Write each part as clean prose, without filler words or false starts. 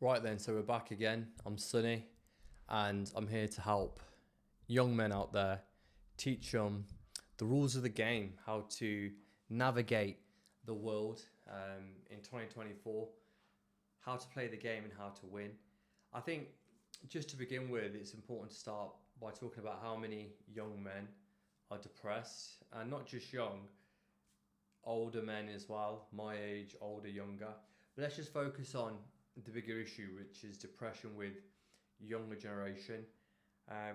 Right then, so we're back again. I'm Sunny, and I'm here to help young men out there, teach them the rules of the game, how to navigate the world in 2024, how to play the game and how to win. I think just to begin with, it's important to start by talking about how many young men are depressed, and not just young, older men as well, my age, older, younger. But let's just focus on the bigger issue, which is depression with younger generation.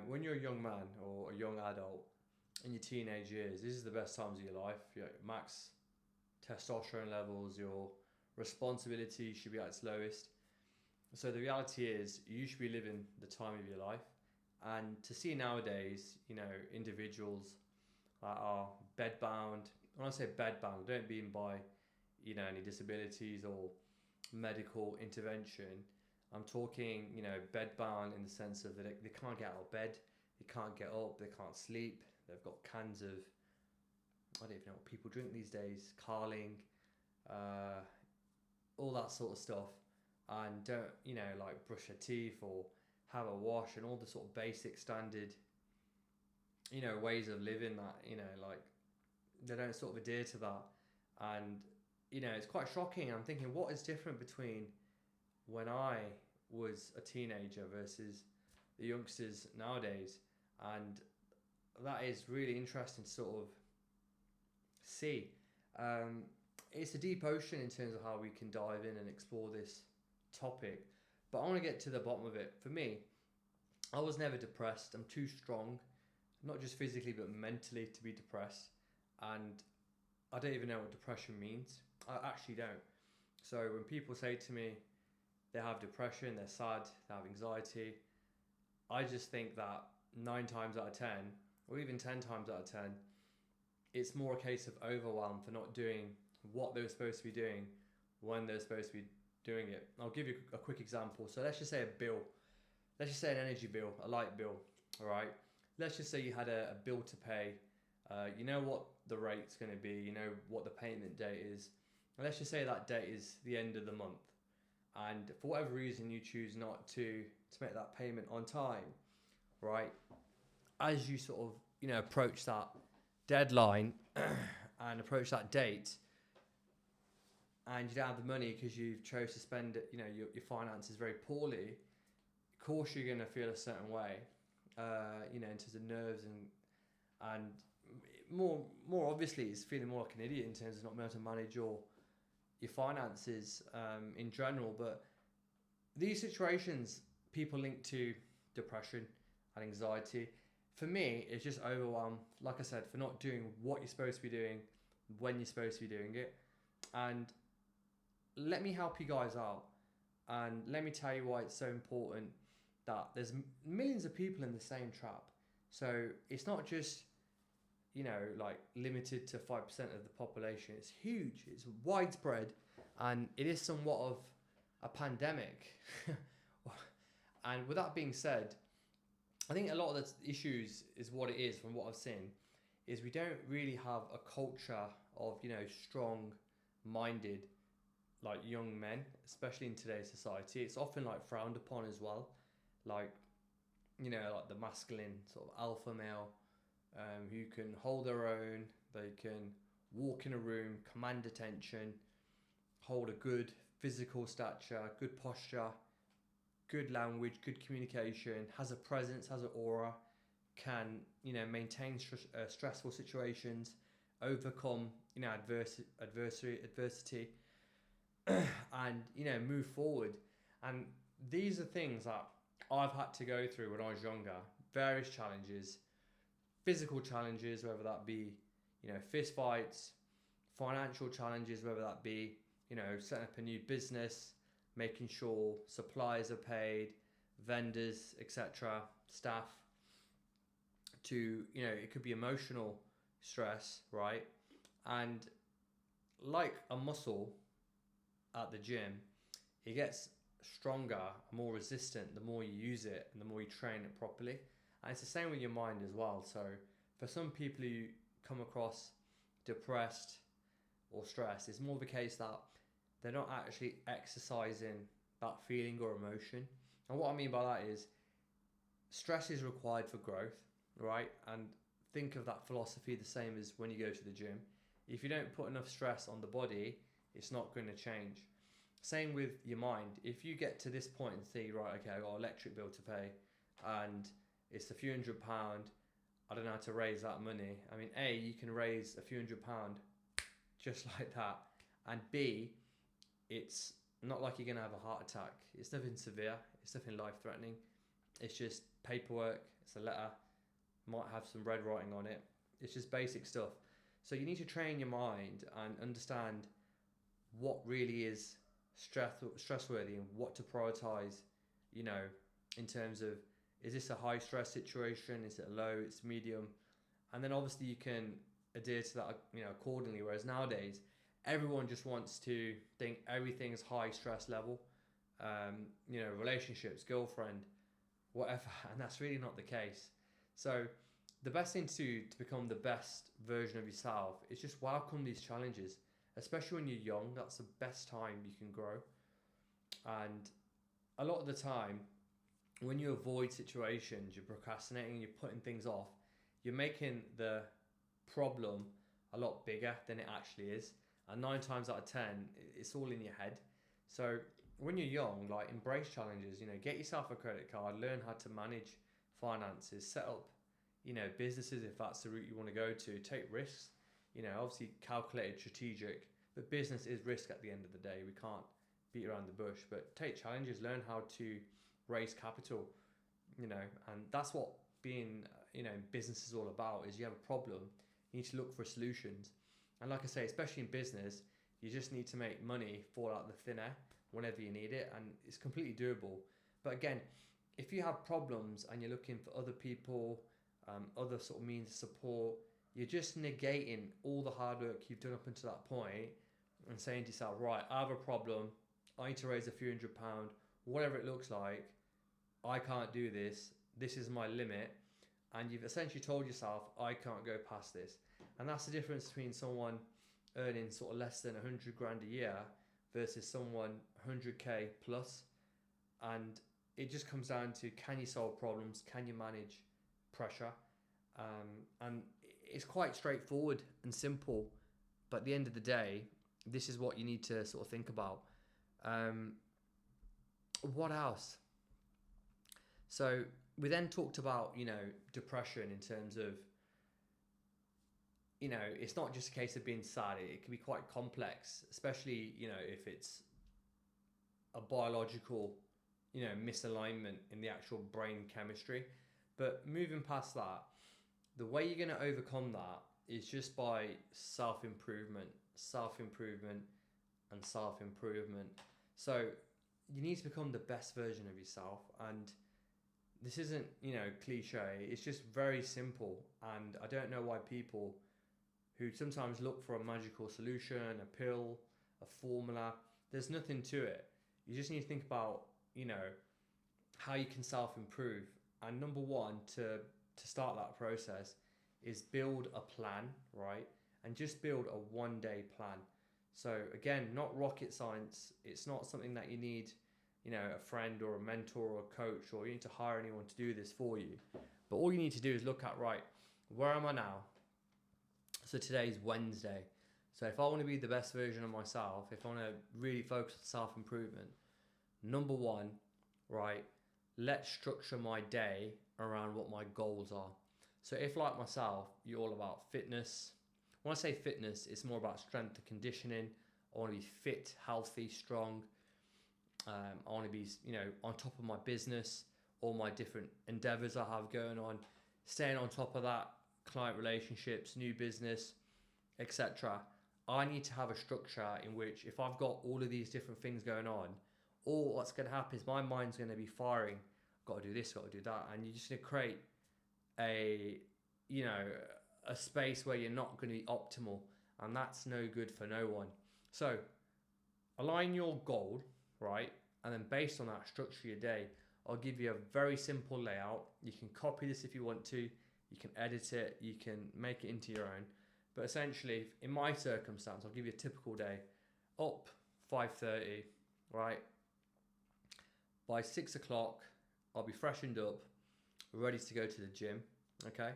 When you're a young man or a young adult in your teenage years, this is the best times of your life. Your max testosterone levels, your responsibility should be at its lowest. So the reality is, you should be living the time of your life. And to see nowadays, individuals that are bedbound. When I say bedbound, I don't mean by any disabilities or medical intervention. I'm talking bedbound in the sense of that they can't get out of bed, they can't get up, they can't sleep. They've got cans of, I don't even know what people drink these days, Carling, uh, all that sort of stuff, and don't like brush their teeth or have a wash and all the sort of basic standard ways of living that like they don't sort of adhere to that. And it's quite shocking. I'm thinking, what is different between when I was a teenager versus the youngsters nowadays? And that is really interesting to sort of see. um, it's a deep ocean in terms of how we can dive in and explore this topic, but I want to get to the bottom of it. For me, I was never depressed. I'm too strong, not just physically but mentally, to be depressed. And I don't even know what depression means. I actually don't. So when people say to me they have depression, they're sad, they have anxiety, I just think that 9 times out of 10, or even 10 times out of 10, it's more a case of overwhelm for not doing what they were supposed to be doing when they're supposed to be doing it. I'll give you a quick example. So let's just say a bill. Let's just say an energy bill, a light bill. All right. Let's just say you had a bill to pay. You know what the rate's going to be. You know what the payment date is. And let's just say that date is the end of the month, and for whatever reason you choose not to make that payment on time. Right. As you sort of approach that deadline and approach that date, and you don't have the money because you've chose to spend your finances very poorly, of course you're going to feel a certain way, in terms of nerves and more obviously it's feeling more like an idiot in terms of not being able to manage your finances in general. But these situations people link to depression and anxiety. For me, it's just overwhelm, like I said, for not doing what you're supposed to be doing when you're supposed to be doing it. And let me help you guys out, and let me tell you why it's so important that there's millions of people in the same trap. So it's not just like limited to 5% of the population. It's huge, it's widespread, and it is somewhat of a pandemic. And with that being said, I think a lot of the issues is what it is from what I've seen, is we don't really have a culture of strong minded like young men, especially in today's society. It's often like frowned upon as well, like like the masculine sort of alpha male, who can hold their own, they can walk in a room, command attention, hold a good physical stature, good posture, good language, good communication, has a presence, has an aura, can maintain stressful situations, overcome adversity, and move forward. And these are things that I've had to go through when I was younger. Various challenges, physical challenges, whether that be fist fights, financial challenges, whether that be setting up a new business, making sure suppliers are paid, vendors, etc., staff, to it could be emotional stress, right? And like a muscle at the gym, it gets stronger, more resistant the more you use it and the more you train it properly. And it's the same with your mind as well. So for some people who come across depressed or stressed, it's more of a case that they're not actually exercising that feeling or emotion. And what I mean by that is stress is required for growth, right? And think of that philosophy the same as when you go to the gym. If you don't put enough stress on the body, it's not going to change. Same with your mind. If you get to this point and think, right, okay, I've got an electric bill to pay and it's a few £100, I don't know how to raise that money. I mean, A, you can raise a few £100 just like that. And B, it's not like you're going to have a heart attack. It's nothing severe. It's nothing life-threatening. It's just paperwork. It's a letter. Might have some red writing on it. It's just basic stuff. So you need to train your mind and understand what really is stress-worthy and what to prioritize, you know, in terms of, is this a high stress situation? Is it low? It's medium? And then obviously you can adhere to that, you know, accordingly. Whereas nowadays, everyone just wants to think everything's high stress level, you know, relationships, girlfriend, whatever. And that's really not the case. So the best thing to become the best version of yourself is just welcome these challenges, especially when you're young. That's the best time you can grow. And a lot of the time, when you avoid situations, you're procrastinating, you're putting things off, you're making the problem a lot bigger than it actually is. And 9 times out of 10, it's all in your head. So when you're young, like, embrace challenges, you know, get yourself a credit card, learn how to manage finances, set up, you know, businesses if that's the route you want to go to, take risks, you know, obviously calculated, strategic, but business is risk at the end of the day. We can't beat around the bush, but take challenges, learn how to raise capital, you know, and that's what being, you know, in business is all about. Is you have a problem, you need to look for solutions. And like I say, especially in business, you just need to make money fall out of the thin air whenever you need it, and it's completely doable. But again, if you have problems and you're looking for other people, other sort of means of support, you're just negating all the hard work you've done up until that point and saying to yourself, right, I have a problem, I need to raise a few £100, whatever it looks like, I can't do this, this is my limit. And you've essentially told yourself, I can't go past this. And that's the difference between someone earning sort of less than 100 grand a year versus someone 100k plus. And it just comes down to, can you solve problems? Can you manage pressure? And it's quite straightforward and simple. But at the end of the day, this is what you need to sort of think about. What else? So we then talked about, you know, depression in terms of, you know, it's not just a case of being sad. It can be quite complex, especially, you know, if it's a biological, you know, misalignment in the actual brain chemistry. But moving past that, the way you're going to overcome that is just by self-improvement, and self-improvement. So you need to become the best version of yourself. And this isn't, you know, cliche. It's just very simple. And I don't know why people who sometimes look for a magical solution, a pill, a formula, there's nothing to it. You just need to think about, you know, how you can self-improve. And number one, to start that process is build a plan, right? And just build a 1-day plan. So again, not rocket science. It's not something that you need, you know, a friend or a mentor or a coach, or you need to hire anyone to do this for you. But all you need to do is look at, right, where am I now? So today's Wednesday. So if I want to be the best version of myself, if I want to really focus on self-improvement, number one, right, let's structure my day around what my goals are. So if, like myself, you're all about fitness, when I say fitness, it's more about strength and conditioning. I want to be fit, healthy, strong. I want to be, you know, on top of my business, all my different endeavors I have going on, staying on top of that, client relationships, new business, etc. I need to have a structure in which, if I've got all of these different things going on, all what's going to happen is my mind's going to be firing. Got to do this, got to do that, and you're just going to create a, you know, a space where you're not going to be optimal, and that's no good for no one. So align your goal, right, and then based on that, structure your day. I'll give you a very simple layout. You can copy this if you want to. You can edit it. You can make it into your own. But essentially, in my circumstance, I'll give you a typical day. Up 5:30, right? By 6 o'clock, I'll be freshened up, ready to go to the gym. Okay,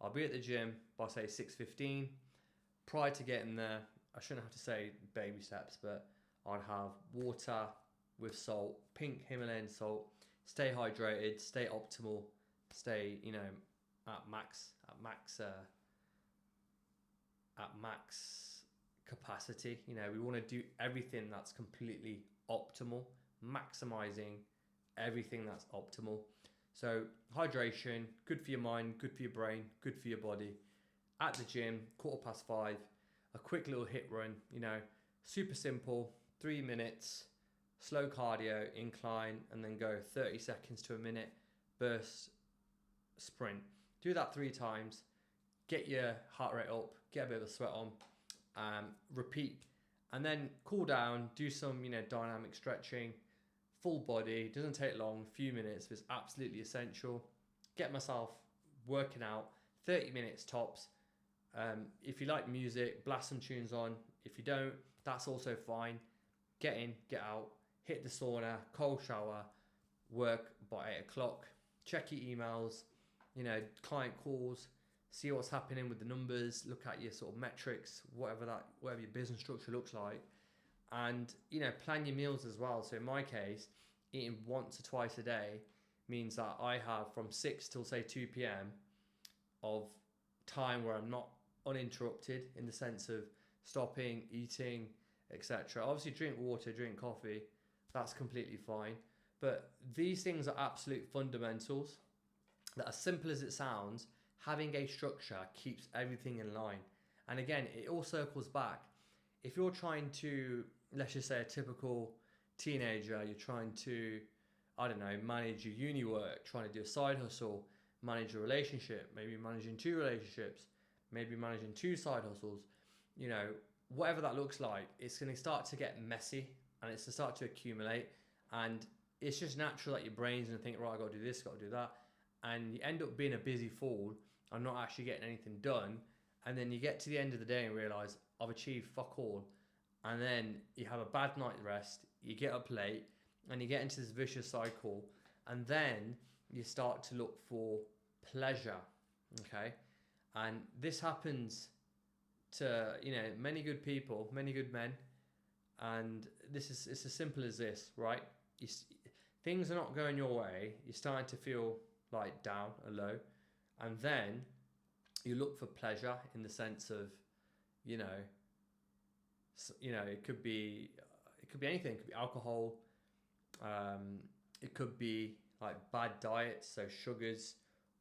I'll be at the gym by say 6:15. Prior to getting there, I shouldn't have to say baby steps, but I'd have water with salt, pink Himalayan salt. Stay hydrated, stay optimal, stay at max capacity. We want to do everything that's completely optimal, maximizing everything that's optimal. So hydration, good for your mind, good for your brain, good for your body. At the gym, 5:15, a quick little hit run, super simple, 3 minutes, slow cardio, incline, and then go 30 seconds to a minute, burst, sprint. Do that 3 times, get your heart rate up, get a bit of a sweat on, repeat, and then cool down, do some, dynamic stretching, full body, doesn't take long, few minutes, but it's absolutely essential. Get myself working out, 30 minutes tops. If you like music, blast some tunes on. If you don't, that's also fine. Get in, get out, hit the sauna, cold shower, work by 8 o'clock, check your emails, client calls, see what's happening with the numbers, look at your sort of metrics, whatever your business structure looks like, and plan your meals as well. So in my case, eating once or twice a day means that I have from 6 till say 2 p.m. of time where I'm not uninterrupted in the sense of stopping, eating, etc. Obviously drink water, drink coffee, that's completely fine. But these things are absolute fundamentals that, as simple as it sounds, having a structure keeps everything in line. And again, it all circles back. If you're trying to, let's just say a typical teenager, you're trying to, manage your uni work, trying to do a side hustle, manage a relationship, maybe managing 2 relationships, maybe managing 2 side hustles, whatever that looks like, it's going to start to get messy and it's going to start to accumulate. And it's just natural that your brain's going to think, right, I've got to do this, got to do that. And you end up being a busy fool and not actually getting anything done. And then you get to the end of the day and realize I've achieved fuck all. And then you have a bad night rest, you get up late, and you get into this vicious cycle. And then you start to look for pleasure, okay? And this happens to, many good people, many good men. And it's as simple as this, right? Things are not going your way. You're starting to feel like down or low. And then you look for pleasure in the sense of, it could be anything. It could be alcohol. It could be like bad diets, so sugars,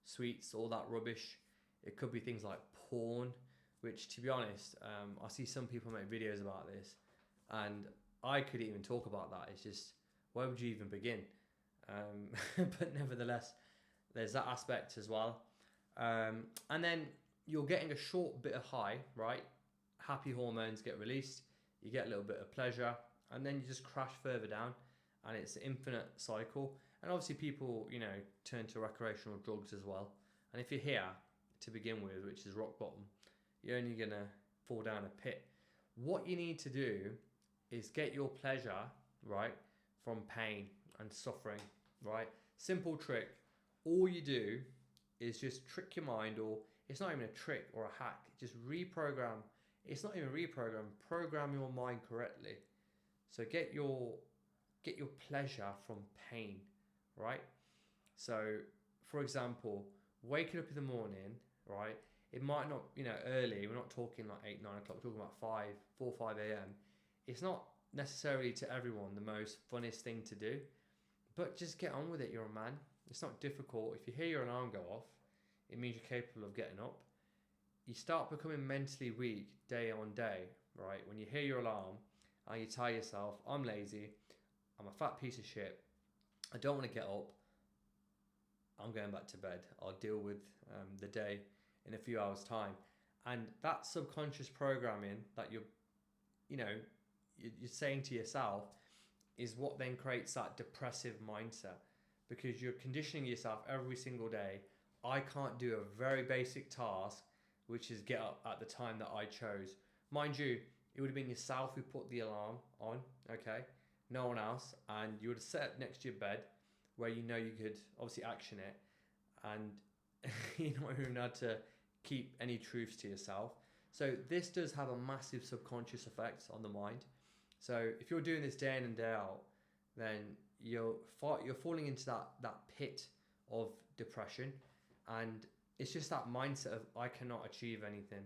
sweets, all that rubbish. It could be things like porn, which, to be honest, I see some people make videos about this, and I could even talk about that. It's just, where would you even begin? But nevertheless, there's that aspect as well. And then you're getting a short bit of high, right? Happy hormones get released, you get a little bit of pleasure, and then you just crash further down, and it's an infinite cycle. And obviously people, turn to recreational drugs as well. And if you're here to begin with, which is rock bottom, you're only gonna fall down a pit. What you need to do is get your pleasure, right, from pain and suffering, right? Simple trick. All you do is just trick your mind, or it's not even a trick or a hack, just reprogram. It's not even program your mind correctly. So get your pleasure from pain, right? So for example, waking up in the morning, right? It might not, early, we're not talking like 8, 9 o'clock, we're talking about 5 a.m. It's not necessarily to everyone the most funnest thing to do, but just get on with it. You're a man. It's not difficult. If you hear your alarm go off, it means you're capable of getting up. You start becoming mentally weak day on day, right? When you hear your alarm and you tell yourself, I'm lazy, I'm a fat piece of shit, I don't want to get up, I'm going back to bed, I'll deal with the day in a few hours' time. And that subconscious programming that you're saying to yourself is what then creates that depressive mindset, because you're conditioning yourself every single day. I can't do a very basic task, which is get up at the time that I chose. Mind you, it would have been yourself who put the alarm on, okay? no one else, and you would have set up next to your bed where you know you could obviously action it, and you're not even allowed to keep any truths to yourself. So this does have a massive subconscious effect on the mind. So if you're doing this day in and day out, then you're falling into that pit of depression, and it's just that mindset of I cannot achieve anything.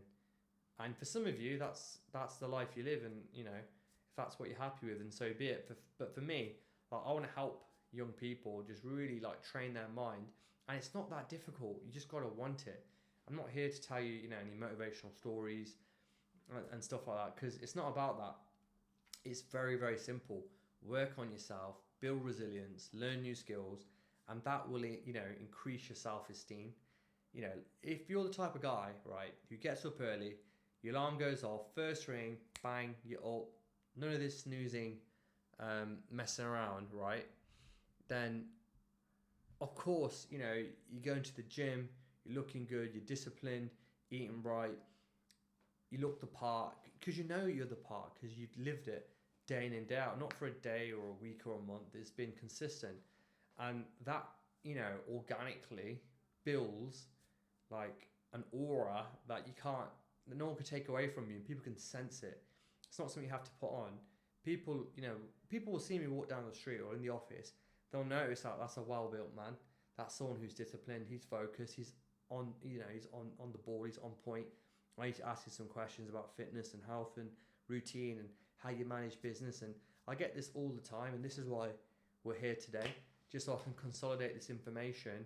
And for some of you, that's the life you live, and you know if that's what you're happy with, and so be it. But for me, like, I want to help young people just really like train their mind, and it's not that difficult. You just gotta want it. I'm not here to tell you, you know, any motivational stories and stuff like that, because it's not about that. It's very, very simple. Work on yourself, build resilience, learn new skills, and that will, you know, increase your self-esteem. You know, if you're the type of guy, right, who gets up early, your alarm goes off, first ring, bang, you're up, none of this snoozing, messing around, right? Then, of course, you know, you go into the gym, you're looking good, you're disciplined, eating right, you look the part, because you know you're the part, because you've lived it day in and day out, not for a day or a week or a month. It's been consistent, and that, you know, organically builds like an aura that that no one can take away from you, and people can sense it. It's not something you have to put on. People, you know, people will see me walk down the street or in the office. They'll notice that that's a well-built man. That's someone who's disciplined. He's focused. He's on, you know, he's on the ball. He's on point. I need to ask you some questions about fitness and health and routine and how you manage business. And I get this all the time, and this is why we're here today, just so I can consolidate this information.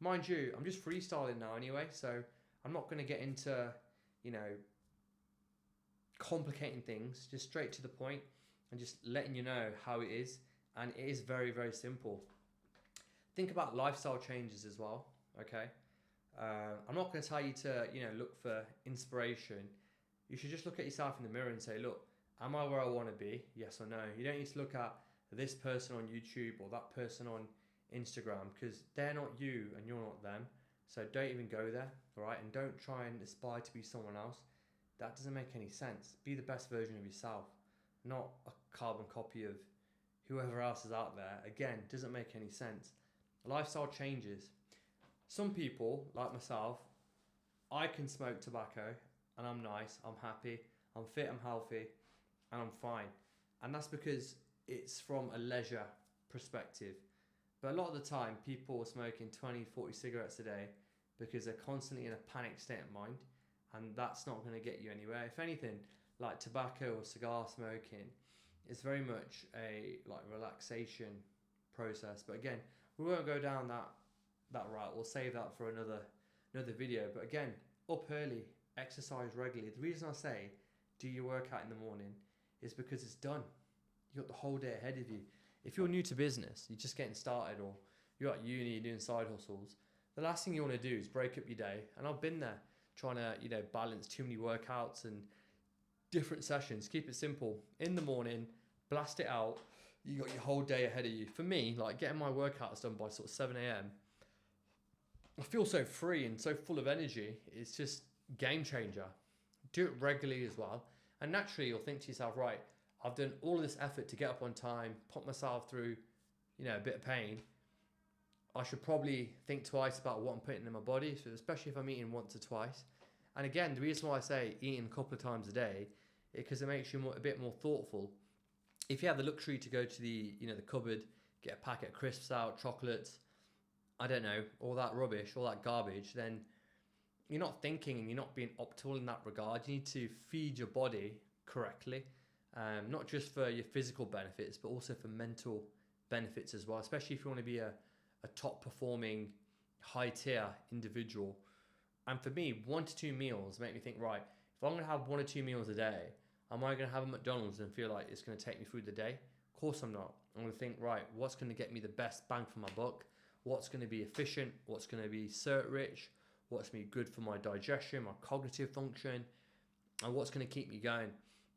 Mind you, I'm just freestyling now anyway, so I'm not going to get into, you know, complicating things, just straight to the point and just letting you know how it is. And it is very, very simple. Think about lifestyle changes as well, okay? I'm not going to tell you to, you know, look for inspiration. You should just look at yourself in the mirror and say, look, am I where I want to be? Yes or no. You don't need to look at this person on YouTube or that person on Instagram, because they're not you and you're not them. So don't even go there, all right? And don't try and aspire to be someone else. That doesn't make any sense. Be the best version of yourself, not a carbon copy of whoever else is out there. Again, doesn't make any sense. Lifestyle changes. Some people, like myself, I can smoke tobacco and I'm nice, I'm happy, I'm fit, I'm healthy, and I'm fine. And that's because it's from a leisure perspective. But a lot of the time, people are smoking 20, 40 cigarettes a day because they're constantly in a panic state of mind, and that's not going to get you anywhere. If anything, like tobacco or cigar smoking, it's very much a like relaxation process. But again, we won't go down that route. We'll save that for another video. But again, up early, exercise regularly. The reason I say do your workout in the morning is because it's done. You got the whole day ahead of you. If you're new to business, you're just getting started, or you're at uni, you're doing side hustles, the last thing you want to do is break up your day. And I've been there, trying to, you know, balance too many workouts and different sessions. Keep it simple. In the morning, blast it out. You got your whole day ahead of you. For me, like getting my workouts done by sort of 7 a.m, I feel so free and so full of energy. It's just game changer. Do it regularly as well. And naturally, you'll think to yourself, right, I've done all of this effort to get up on time, put myself through, you know, a bit of pain. I should probably think twice about what I'm putting in my body, so especially if I'm eating once or twice. And again, the reason why I say eating a couple of times a day is because it makes you a bit more thoughtful. If you have the luxury to go to the, you know, the cupboard, get a packet of crisps out, chocolates, I don't know, all that rubbish, all that garbage, then you're not thinking and you're not being optimal in that regard. You need to feed your body correctly, not just for your physical benefits, but also for mental benefits as well, especially if you want to be a top performing, high tier individual. And for me, 1 to 2 meals make me think, right, if I'm going to have 1 or 2 meals a day, am I going to have a McDonald's and feel like it's going to take me through the day? Of course I'm not. I'm going to think, right, what's going to get me the best bang for my buck? What's going to be efficient? What's going to be cert rich? What's going to be good for my digestion, my cognitive function, and what's going to keep me going?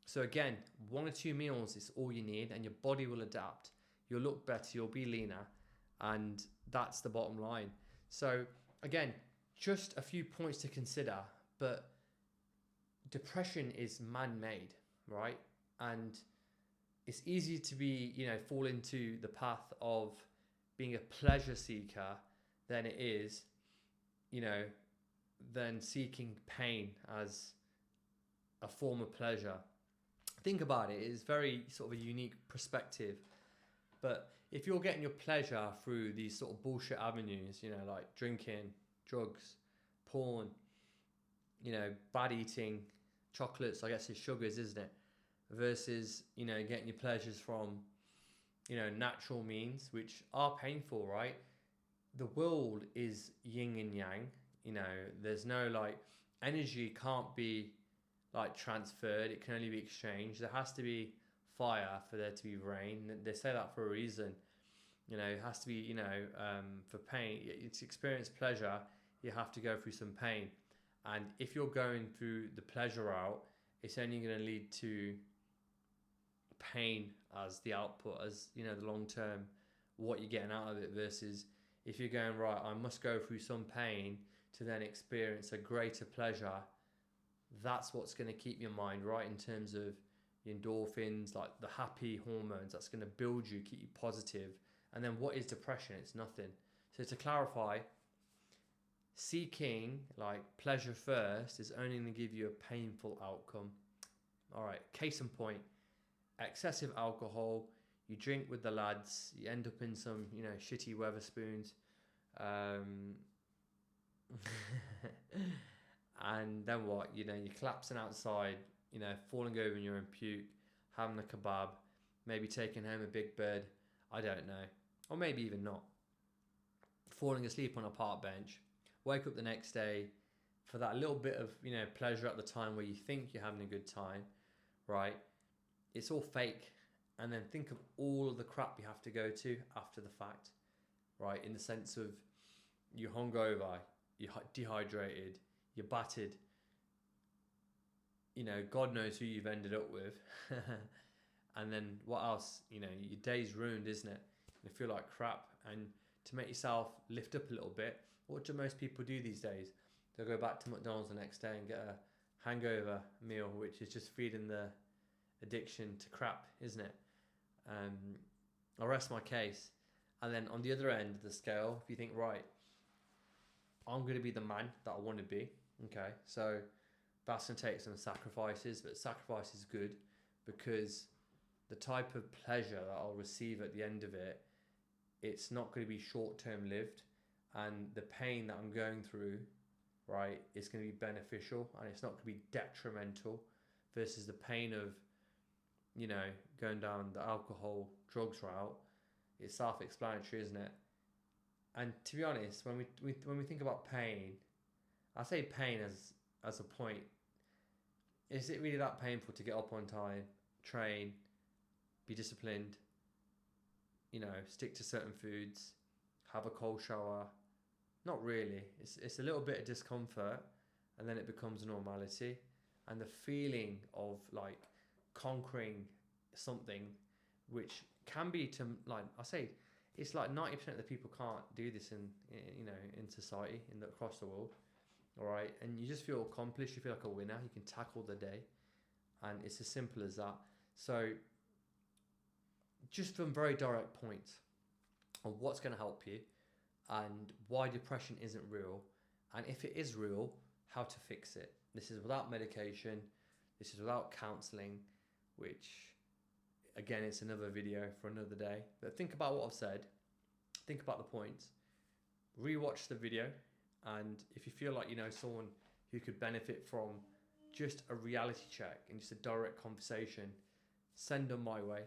So again, 1 or 2 meals is all you need, and your body will adapt. You'll look better, you'll be leaner, and that's the bottom line. So again, just a few points to consider, but depression is man-made, right? And it's easier to be, fall into the path of being a pleasure seeker than it is, you know, than seeking pain as a form of pleasure. Think about it, it's very sort of a unique perspective. But if you're getting your pleasure through these sort of bullshit avenues, like drinking, drugs, porn, bad eating, chocolates, I guess it's sugars, isn't it? Versus, getting your pleasures from, natural means, which are painful, right? The world is yin and yang, there's no energy can't be transferred, it can only be exchanged. There has to be fire for there to be rain. They say that for a reason. It has to be, for pain, to experience pleasure, you have to go through some pain. And if you're going through the pleasure route, it's only going to lead to pain as the output, as the long term, what you're getting out of it. Versus if you're going, right, I must go through some pain to then experience a greater pleasure, that's what's going to keep your mind right in terms of the endorphins, like the happy hormones. That's going to build you, keep you positive. And then what is depression? It's nothing. So to clarify, seeking pleasure first is only going to give you a painful outcome. All right, case in point, excessive alcohol, you drink with the lads, you end up in some shitty Weatherspoons, and then what? You're collapsing outside, falling over in your own puke, having a kebab, maybe taking home a big bird, I don't know, or maybe even not, falling asleep on a park bench, wake up the next day for that little bit of pleasure at the time where you think you're having a good time, right? It's all fake. And then think of all of the crap you have to go to after the fact, right? In the sense of you're hungover, you're dehydrated, you're battered, God knows who you've ended up with. And then what else? Your day's ruined, isn't it? You feel like crap. And to make yourself lift up a little bit, what do most people do these days? They'll go back to McDonald's the next day and get a hangover meal, which is just feeding the addiction to crap, isn't it? I'll rest my case. And then on the other end of the scale, if you think, right, I'm going to be the man that I want to be, okay, so that's going to take some sacrifices, but sacrifice is good because the type of pleasure that I'll receive at the end of it, it's not going to be short-term lived, and the pain that I'm going through, right, is going to be beneficial, and it's not going to be detrimental versus the pain of going down the alcohol, drugs route. It's self-explanatory, isn't it? And to be honest, when we think about pain, I say pain as a point. Is it really that painful to get up on time, train, be disciplined, stick to certain foods, have a cold shower? Not really. It's a little bit of discomfort, and then it becomes normality, and the feeling of conquering something, which can be to I say, it's 90% of the people can't do this in society, across the world. All right, and you just feel accomplished. You feel like a winner. You can tackle the day, and it's as simple as that. So, just some very direct points on what's going to help you, and why depression isn't real, and if it is real, how to fix it. This is without medication. This is without counselling, which, again, it's another video for another day. But think about what I've said. Think about the points. Rewatch the video. And if you feel like you know someone who could benefit from just a reality check and just a direct conversation, send them my way.